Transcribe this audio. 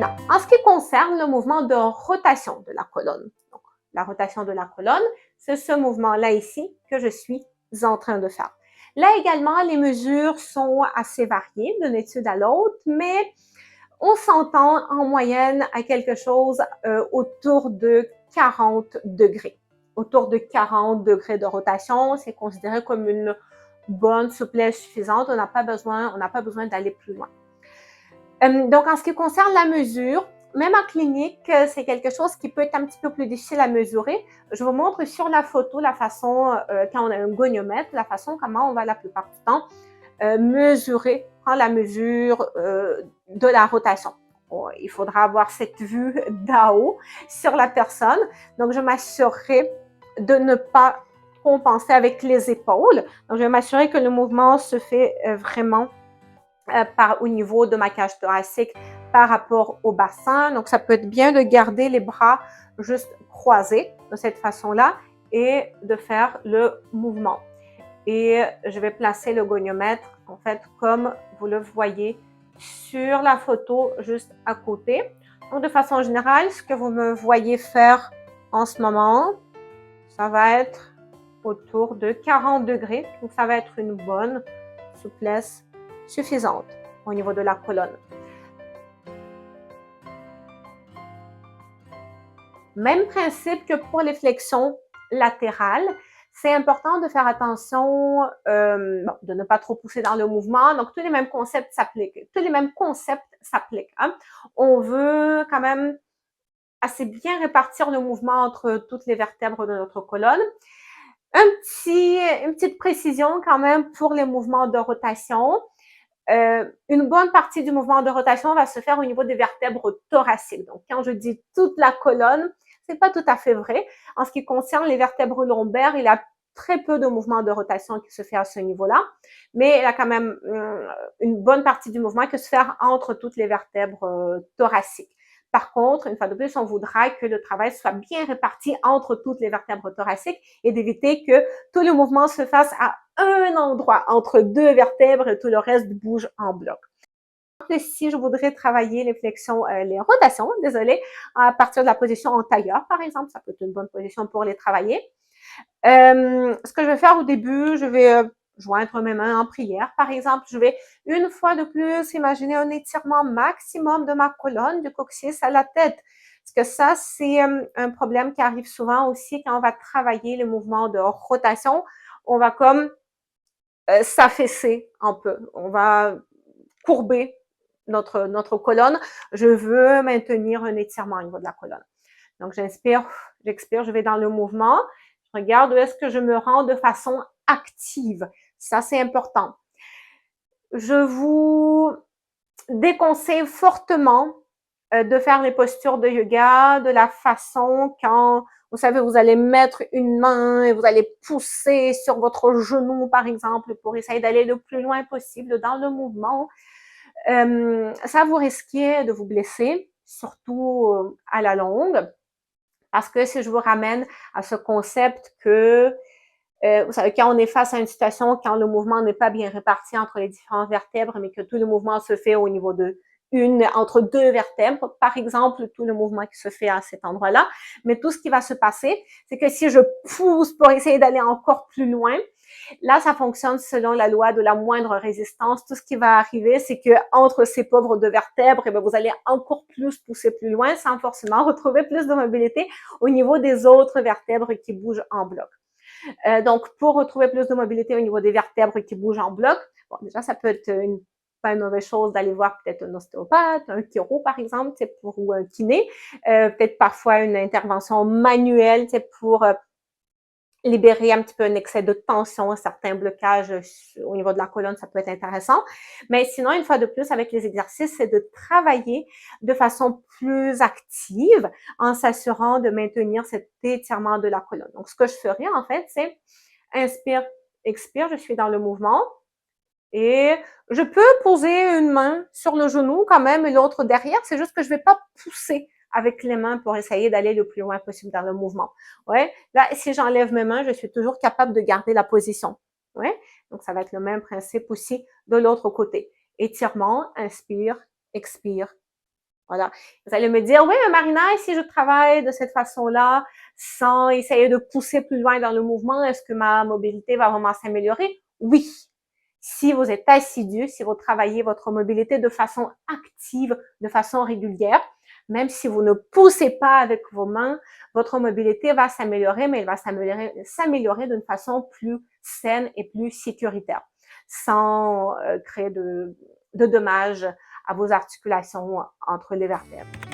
Maintenant, en ce qui concerne le mouvement de rotation de la colonne, donc, la rotation de la colonne, c'est ce mouvement-là ici que je suis en train de faire. Là également, les mesures sont assez variées d'une étude à l'autre, mais on s'entend en moyenne à quelque chose autour de 40 degrés. Autour de 40 degrés de rotation, c'est considéré comme une bonne souplesse suffisante. On n'a pas besoin d'aller plus loin. Donc, en ce qui concerne la mesure, même en clinique, c'est quelque chose qui peut être un petit peu plus difficile à mesurer. Je vous montre sur la photo la façon, quand on a un goniomètre, la façon comment on va la plupart du temps mesurer, prendre la mesure de la rotation. Bon, il faudra avoir cette vue d'en haut sur la personne. Donc, je m'assurerai de ne pas compenser avec les épaules. Donc, je vais m'assurer que le mouvement se fait vraiment au niveau de ma cage thoracique par rapport au bassin. Donc, ça peut être bien de garder les bras juste croisés de cette façon-là et de faire le mouvement. Et je vais placer le goniomètre, en fait, comme vous le voyez sur la photo juste à côté. Donc, de façon générale, ce que vous me voyez faire en ce moment, ça va être autour de 40 degrés. Donc, ça va être une bonne souplesse suffisante au niveau de la colonne. Même principe que pour les flexions latérales. C'est important de faire attention de ne pas trop pousser dans le mouvement. Donc, tous les mêmes concepts s'appliquent. Hein? On veut quand même assez bien répartir le mouvement entre toutes les vertèbres de notre colonne. Une petite précision quand même pour les mouvements de rotation. Une bonne partie du mouvement de rotation va se faire au niveau des vertèbres thoraciques. Donc, quand je dis toute la colonne, c'est pas tout à fait vrai. En ce qui concerne les vertèbres lombaires, il y a très peu de mouvement de rotation qui se fait à ce niveau-là, mais il y a quand même une bonne partie du mouvement qui se fait entre toutes les vertèbres thoraciques. Par contre, une fois de plus, on voudra que le travail soit bien réparti entre toutes les vertèbres thoraciques et d'éviter que tout le mouvement se fasse à un endroit entre deux vertèbres et tout le reste bouge en bloc. Si je voudrais travailler les flexions, les rotations, désolé, à partir de la position en tailleur, par exemple, ça peut être une bonne position pour les travailler. Ce que je vais faire au début, je vais joindre mes mains en prière, par exemple. Je vais une fois de plus imaginer un étirement maximum de ma colonne, du coccyx à la tête. Parce que ça, c'est un problème qui arrive souvent aussi quand on va travailler le mouvement de rotation. On va comme s'affaisser un peu. On va courber notre colonne. Je veux maintenir un étirement au niveau de la colonne. Donc, j'inspire, j'expire, je vais dans le mouvement. Je regarde où est-ce que je me rends de façon active. Ça, c'est important. Je vous déconseille fortement de faire les postures de yoga de la façon quand, vous savez, vous allez mettre une main et vous allez pousser sur votre genou, par exemple, pour essayer d'aller le plus loin possible dans le mouvement. Ça, vous risquez de vous blesser, surtout à la longue. Parce que si je vous ramène à ce concept que, vous savez, quand on est face à une situation, quand le mouvement n'est pas bien réparti entre les différentes vertèbres, mais que tout le mouvement se fait au niveau de entre deux vertèbres, par exemple, tout le mouvement qui se fait à cet endroit-là. Mais tout ce qui va se passer, c'est que si je pousse pour essayer d'aller encore plus loin, là, ça fonctionne selon la loi de la moindre résistance. Tout ce qui va arriver, c'est que entre ces pauvres deux vertèbres, eh bien, vous allez encore plus pousser plus loin sans forcément retrouver plus de mobilité au niveau des autres vertèbres qui bougent en bloc. Donc, pour retrouver plus de mobilité au niveau des vertèbres qui bougent en bloc, bon, déjà, ça peut être pas une mauvaise chose d'aller voir peut-être un ostéopathe, un chiro, par exemple, ou un kiné, peut-être parfois une intervention manuelle, pour libérer un petit peu un excès de tension, certains blocages au niveau de la colonne, ça peut être intéressant. Mais sinon, une fois de plus, avec les exercices, c'est de travailler de façon plus active en s'assurant de maintenir cet étirement de la colonne. Donc, ce que je ferai, en fait, c'est inspire, expire, je suis dans le mouvement et je peux poser une main sur le genou quand même et l'autre derrière. C'est juste que je vais pas pousser avec les mains pour essayer d'aller le plus loin possible dans le mouvement. Ouais. Là, si j'enlève mes mains, je suis toujours capable de garder la position. Ouais. Donc, ça va être le même principe aussi de l'autre côté. Étirement, inspire, expire, Voilà. Vous allez me dire, oui, mais Marina, si je travaille de cette façon-là, sans essayer de pousser plus loin dans le mouvement, est-ce que ma mobilité va vraiment s'améliorer? Oui. Si vous êtes assidu, si vous travaillez votre mobilité de façon active, de façon régulière, même si vous ne poussez pas avec vos mains, votre mobilité va s'améliorer, mais elle va s'améliorer d'une façon plus saine et plus sécuritaire, sans créer de dommages à vos articulations entre les vertèbres.